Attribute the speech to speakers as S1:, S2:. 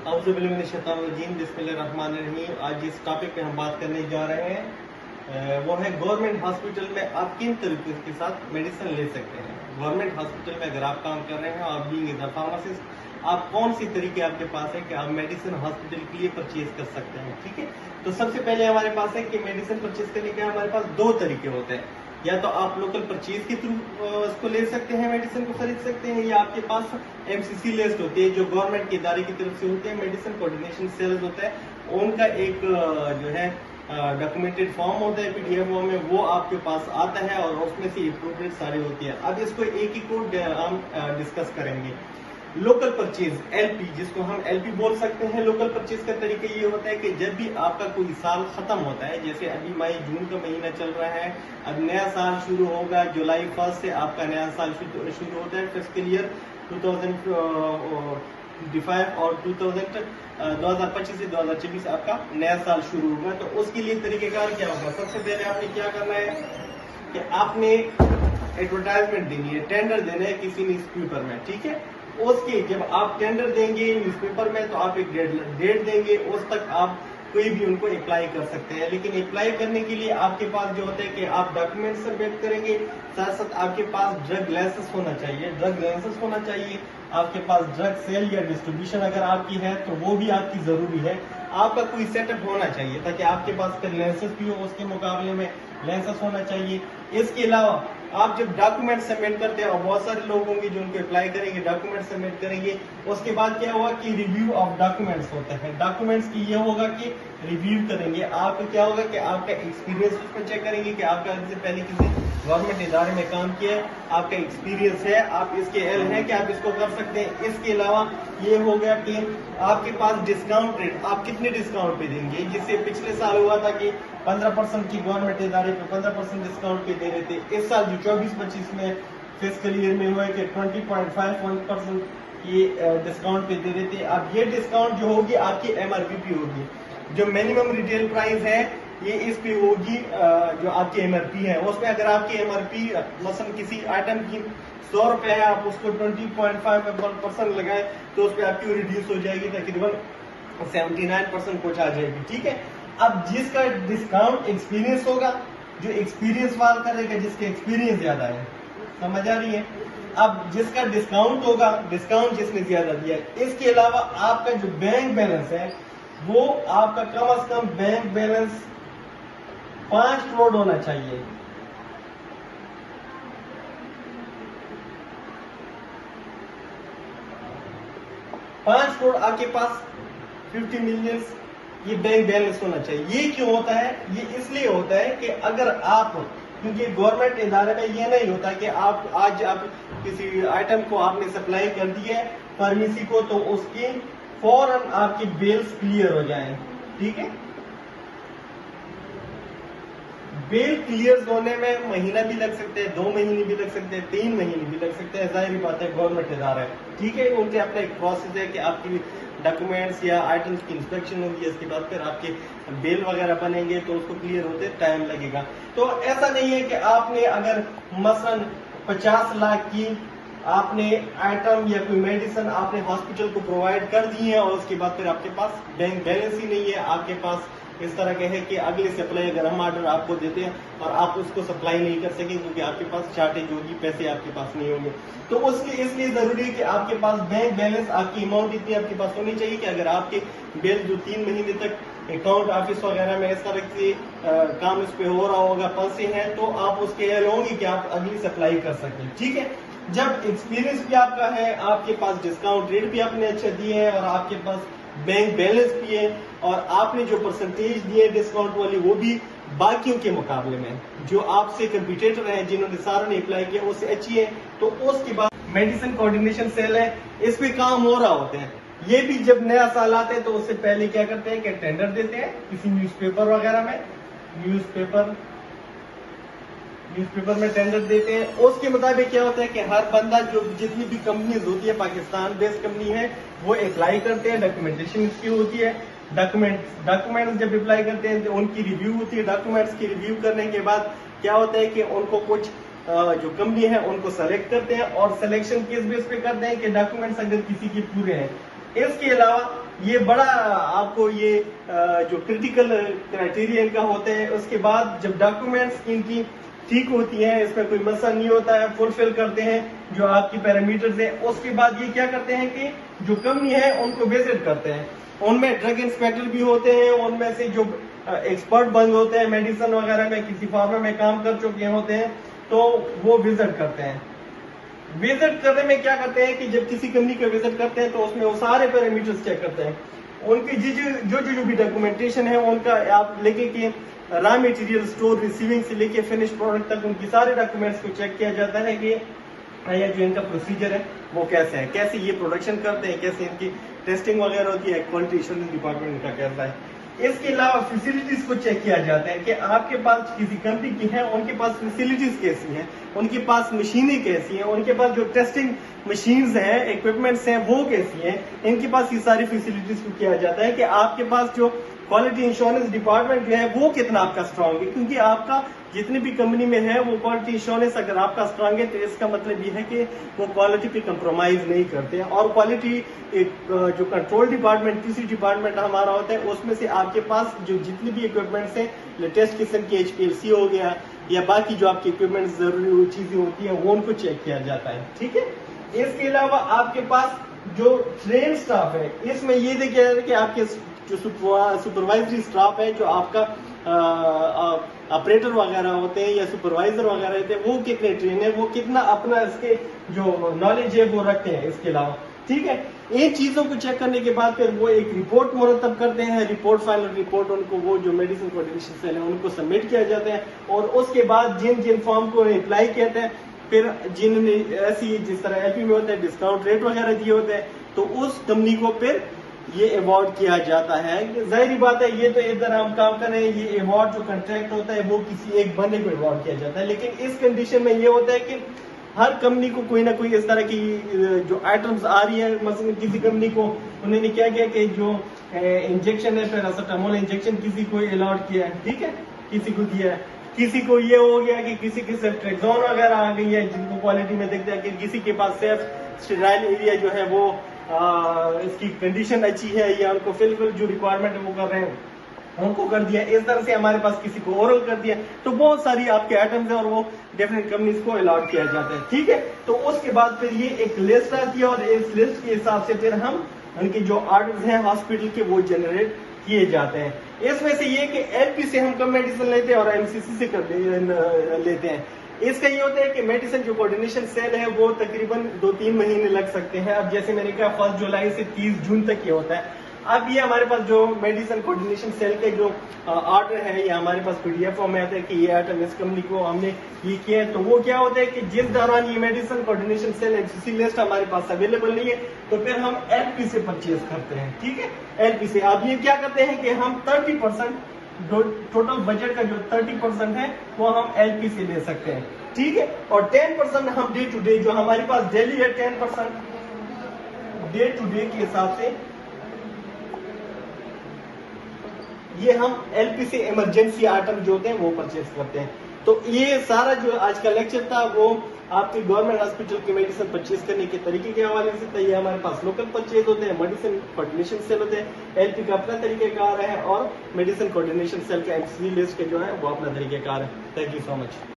S1: बिस्मिल्लाहिर्रहमानिर्रहीम। आज जिस टॉपिक पे हम बात करने जा रहे हैं वो है गवर्नमेंट हॉस्पिटल में आप किन तरीके के साथ मेडिसिन ले सकते हैं। गवर्नमेंट हॉस्पिटल में अगर आप काम कर रहे हैं और बीइंग एज अ फार्मासिस्ट, आप कौन सी तरीके आपके पास है कि आप मेडिसिन हॉस्पिटल के लिए परचेज कर सकते हैं। ठीक है, तो सबसे पहले हमारे पास है कि मेडिसिन परचेज करने के हमारे पास दो तरीके होते हैं। या तो आप लोकल परचेज के थ्रू उसको ले सकते हैं, मेडिसिन को खरीद सकते हैं, या आपके पास एमसीसी लिस्ट होती है जो गवर्नमेंट के इदारे की तरफ से होते हैं, मेडिसिन कोऑर्डिनेशन सेल्स होता है, उनका एक जो है डॉक्यूमेंटेड फॉर्म होता है पीडीएफ फॉर्म में, वो आपके पास आता है और उसमें से इम्प्रूवमेंट सारी होती है। अब इसको एक ही को हम डिस्कस करेंगे। लोकल परचेज एलपी, जिसको हम एलपी बोल सकते हैं। लोकल परचेज का तरीका ये होता है कि जब भी आपका कोई साल खत्म होता है, जैसे अभी मई जून का महीना चल रहा है, अब नया साल शुरू होगा, जुलाई 1 से आपका नया साल शुरू होता है, फिस्कल ईयर 2025 और 2025 से 2024 आपका नया साल शुरू होगा। तो उसके लिए तरीकेकार क्या होगा? सबसे पहले आपने क्या करना है कि आपने एडवर्टाइजमेंट देनी है, टेंडर देना है किसी न्यूज़पेपर में। ठीक है, उसके जब आप टेंडर देंगे न्यूज़पेपर में तो आप एक डेट देंगे, उस तक आप कोई भी उनको अप्लाई कर सकते हैं। लेकिन अप्लाई करने के लिए आपके पास जो होता है कि आप डॉक्यूमेंट सबमिट करेंगे, साथ साथ आपके पास ड्रग लाइसेंस होना चाहिए। ड्रग लाइसेंस होना चाहिए, आपके पास ड्रग सेल या डिस्ट्रीब्यूशन अगर आपकी है तो वो भी आपकी जरूरी है। आपका कोई सेटअप होना चाहिए ताकि आपके पास फिर लाइसेंस भी हो, उसके मुकाबले में लाइसेंस होना चाहिए। इसके अलावा आप जब डॉक्यूमेंट सबमिट करते हैं, और बहुत सारे लोग होंगे जो उनको अप्लाई करेंगे, डॉक्यूमेंट सबमिट करेंगे, उसके बाद क्या होगा कि रिव्यू ऑफ डॉक्यूमेंट्स होता है। डॉक्यूमेंट्स की ये होगा कि रिव्यू करेंगे, आपको क्या होगा कि आपका एक्सपीरियंस उसमें चेक करेंगे कि आपका इससे पहले किसी गवर्नमेंट इदारे में काम किया है, आपका एक्सपीरियंस है, आप इसके एल है कि आप इसको कर सकते हैं। इसके अलावा ये हो गया कि आपके पास डिस्काउंट रेट, आप कितने डिस्काउंट पे देंगे। जिससे पिछले साल हुआ था कि 15% की गवर्नमेंट इदारे पे 15% डिस्काउंट पे दे रहे थे। इस साल जो 24-25 में फिस्कल ईयर में हुआ है कि 20.51% ये डिस्काउंट पे दे रहे थे। अब ये डिस्काउंट जो होगी आपकी MRP होगी, जो मिनिमम रिटेल प्राइस है ये इस पे होगी, जो आपकी MRP है उसमें अगर आपकी MRP मसलन किसी आइटम की 100 रुपए है, आप उसको 20.51% लगाए तो उस पर आपकी रिड्यूस हो जाएगी, तकरीबन 79% कुछ आ जाएगी। ठीक है, अब जिसका डिस्काउंट एक्सपीरियंस होगा, जो एक्सपीरियंस वाला करेगा, जिसके एक्सपीरियंस ज्यादा है, समझ आ रही है। अब जिसका डिस्काउंट होगा, डिस्काउंट जिसने ज्यादा दिया है। इसके अलावा आपका जो बैंक बैलेंस है वो आपका कम से कम बैंक बैलेंस 5 करोड़ होना चाहिए। $5 करोड़ आपके पास 50 मिलियन ये बैंक बैलेंस होना चाहिए। ये क्यों होता है? ये इसलिए होता है कि अगर आप, क्योंकि गवर्नमेंट इदारे में ये नहीं होता कि आप आज आप किसी आइटम को आपने सप्लाई कर दी है फार्मेसी को, तो उसकी फौरन आपकी बिल्स क्लियर हो जाए। ठीक है, बिल क्लियर होने में महीना भी लग सकते हैं, 2 महीने भी लग सकते हैं, 3 महीने भी लग सकते हैं। जाहिर बात है गवर्नमेंट इदारा है। ठीक है, उनके अपना एक प्रोसेस है कि आपकी डॉक्यूमेंट्स या आइटम्स की इंस्पेक्शन होगी, इसके बाद फिर आपके बिल वगैरह बनेंगे तो उसको क्लियर होते टाइम लगेगा। तो ऐसा नहीं है कि आपने अगर मसलन 50 लाख की आपने आइटम या कोई मेडिसिन आपने हॉस्पिटल को प्रोवाइड कर दी है और उसके बाद फिर आपके पास बैंक बैलेंस ही नहीं है, आपके पास इस तरह के है कि अगले सप्लाई अगर हम ऑर्डर आपको देते हैं और आप उसको सप्लाई नहीं कर सकेंगे क्योंकि आपके पास शॉर्टेज होगी, पैसे आपके पास नहीं होंगे। तो उसके इसलिए जरूरी है कि आपके पास बैंक बैलेंस, आपकी अमाउंट इतनी आपके पास होनी चाहिए कि अगर आपके बिल जो 3 महीने तक अकाउंट ऑफिस वगैरह में इस तरह से काम इस पे हो रहा होगा, फंसे हैं, तो आप उसके एल होंगे कि आप अगली सप्लाई कर सकें। ठीक है, जब एक्सपीरियंस भी आपका है, आपके पास डिस्काउंट रेट भी आपने अच्छे दिए हैं और आपके पास बैंक बैलेंस भी है और आपने जो परसेंटेज दिए डिस्काउंट वाली वो भी बाकियों के मुकाबले में जो आपसे कंपटीटर हैं, जिन्होंने सारों ने अप्लाई किया, उससे अच्छी है, तो उसके बाद मेडिसिन कोऑर्डिनेशन सेल है, इस पे काम हो रहा होता है। ये भी जब नया साल आते हैं तो उससे पहले क्या करते हैं कि टेंडर देते हैं किसी न्यूज़पेपर वगैरह में, न्यूज़पेपर में टेंडर देते हैं। उसके मुताबिक क्या होता है कि हर बंदा, जो जितनी भी कंपनीज होती है, पाकिस्तान बेस्ड कंपनी है, वो अप्लाई करते हैं, डॉक्यूमेंटेशन इसकी होती है। डॉक्यूमेंट्स जब अप्लाई करते हैं तो उनकी रिव्यू होती है। डॉक्यूमेंट्स की रिव्यू करने के बाद क्या होता है कि उनको कुछ जो कंपनी है उनको सेलेक्ट करते हैं और सिलेक्शन किस बेस पे करते हैं कि डॉक्यूमेंट्स अगर किसी के पूरे हैं, इसके अलावा ये बड़ा आपको ये जो क्रिटिकल क्राइटेरिया इनका होते हैं, उसके बाद जब डॉक्यूमेंट्स इनकी ठीक होती हैं, इसमें कोई मसला नहीं होता है, फुलफिल करते हैं जो आपकी पैरामीटर्स है, उसके बाद ये क्या करते हैं कि जो कंपनी है उनको विजिट करते हैं। उनमें ड्रग इंस्पेक्टर भी होते हैं, उनमें से जो एक्सपर्ट बंद होते हैं मेडिसिन वगैरह में, किसी फार्मा में काम कर चुके होते हैं, तो वो विजिट करते हैं। विजिट करने में क्या करते हैं कि जब किसी कंपनी का विजिट करते हैं तो उसमें वो सारे पैरामीटर्स चेक करते हैं, उनकी जो भी डॉक्यूमेंटेशन है उनका, आप लेके कि रॉ मटेरियल स्टोर रिसीविंग से लेके फिनिश प्रोडक्ट तक उनकी सारे डॉक्यूमेंट्स को चेक किया जाता है कि ये जो इनका प्रोसीजर है वो कैसे है, कैसे ये प्रोडक्शन करते हैं, कैसे इनकी टेस्टिंग वगैरह होती है, क्वालिटी एश्योरेंस डिपार्टमेंट इनका कैसा है। इसके अलावा फैसिलिटीज को चेक किया जाता है कि आपके पास किसी कंपनी की है, उनके पास फैसिलिटीज कैसी हैं, उनके पास मशीनें कैसी हैं, उनके पास जो टेस्टिंग मशीन्स हैं, इक्विपमेंट्स हैं, वो कैसी हैं, इनके पास ये सारी फैसिलिटीज को किया जाता है कि आपके पास जो क्वालिटी इंश्योरेंस डिपार्टमेंट जो है वो कितना आपका स्ट्रांग है, क्योंकि आपका जितनी भी कंपनी में है वो क्वालिटी इंश्योरेंस अगर आपका स्ट्रांग है तो इसका मतलब ये है कि वो क्वालिटी पे कंप्रोमाइज नहीं करते हैं। और क्वालिटी जो कंट्रोल डिपार्टमेंट, किसी डिपार्टमेंट हमारा होता है, उसमें से आपके पास जो जितनी भी इक्विपमेंट्स हैं, लेटेस्ट किस्म के HPLC हो गया या बाकी जो आपके इक्विपमेंट जरूरी चीजें होती है वो उनको चेक किया जाता है। ठीक है, इसके अलावा आपके पास जो ट्रेन स्टाफ है, इसमें ये देखिए कि आपके जो सुपरवाइजरी स्टाफ है, जो आपका ऑपरेटर वगैरह होते हैं या सुपरवाइजर वगैरह होते हैं, वो कितने ट्रेन है, वो कितना अपना इसके जो नॉलेज है वो रखते हैं इसके अलावा। ठीक है, इन चीजों को चेक करने के बाद फिर वो एक रिपोर्ट मुरतब करते हैं, रिपोर्ट फाइनल रिपोर्ट उनको वो जो मेडिसिन कोऑर्डिनेशन सेल है उनको सबमिट किया जाता है, और उसके बाद जिन जिन फॉर्म को अप्लाई कहते हैं, फिर जिन्होंने ऐसी जिस तरह LP में होता है डिस्काउंट रेट वगैरह दिए होते हैं, तो उस कंपनी को फिर ये अवार्ड किया जाता है। जाहिर बात है ये तो इधर हम काम कर रहे हैं, ये अवार्ड जो कॉन्ट्रैक्ट होता है वो किसी एक बंदे को अवार्ड किया जाता है, लेकिन इस कंडीशन में ये होता है कि हर कंपनी को कोई ना कोई इस तरह की जो आइटम्स आ रही है, मसलन किसी कंपनी को उन्होंने क्या किया कि जो इंजेक्शन है पैरासिटामोल इंजेक्शन किसी को अलॉट किया है, ठीक है, किसी को दिया है, किसी को ये हो गया कि किसी के सेफ्ट्रेक्सोन वगैरह आ गई है, जिनको क्वालिटी में देखते हैं कि किसी के पास सेफ स्टेराइल एरिया जो है वो इसकी कंडीशन अच्छी है या उनको फिलफिल जो रिक्वायरमेंट है वो कर रहे हैं उनको कर दिया, इस तरह से हमारे पास किसी को ओरल कर दिया, तो बहुत सारी आपके आइटम्स हैं और वो डिफरेंट कंपनीज को अलॉट किया जाता है। ठीक है, तो उसके बाद फिर ये एक लिस्ट आती है और इस लिस्ट के हिसाब से फिर हम उनके जो ऑर्डर्स हैं हॉस्पिटल के वो जनरेट किए जाते हैं। इसमें से ये कि LP से हम कम मेडिसिन लेते हैं और MCC से लेते हैं। इसका ये होता है कि मेडिसिन जो कोऑर्डिनेशन सेल है वो तकरीबन 2-3 महीने लग सकते हैं। अब जैसे मैंने कहा 1 जुलाई से 30 जून तक ये होता है। अब ये हमारे पास जो मेडिसिन कोऑर्डिनेशन सेल के जो ऑर्डर है ये हमारे पास PDF फॉर्म में आता है कि ये आइटम इस कंपनी को हमने ये किया है, तो वो क्या होता है कि जिस दौरान ये medicine coordination cell MCC list हमारे पास अवेलेबल नहीं है तो फिर हम LP से परचेज करते हैं। ठीक है, LP से अब ये क्या करते हैं कि हम 30% टोटल बजट का जो 30% है वो हम LP से ले सकते हैं। ठीक है, और 10% हम डे टू डे जो हमारे पास डेली है 10% डे टू डे के हिसाब से ये हम LP से इमरजेंसी आइटम जो होते हैं वो परचेज करते हैं। तो ये सारा जो आज का लेक्चर था वो आपके गवर्नमेंट हॉस्पिटल की मेडिसिन परचेज करने के तरीके के हवाले से था। ये हमारे पास लोकल परचेज होते हैं, मेडिसिन कोऑर्डिनेशन सेल होते हैं, LP का अपना तरीकेकार है और मेडिसिन कोऑर्डिनेशन सेल का MCC लिस्ट के जो है वो अपना तरीकेकार है। Thank you so much.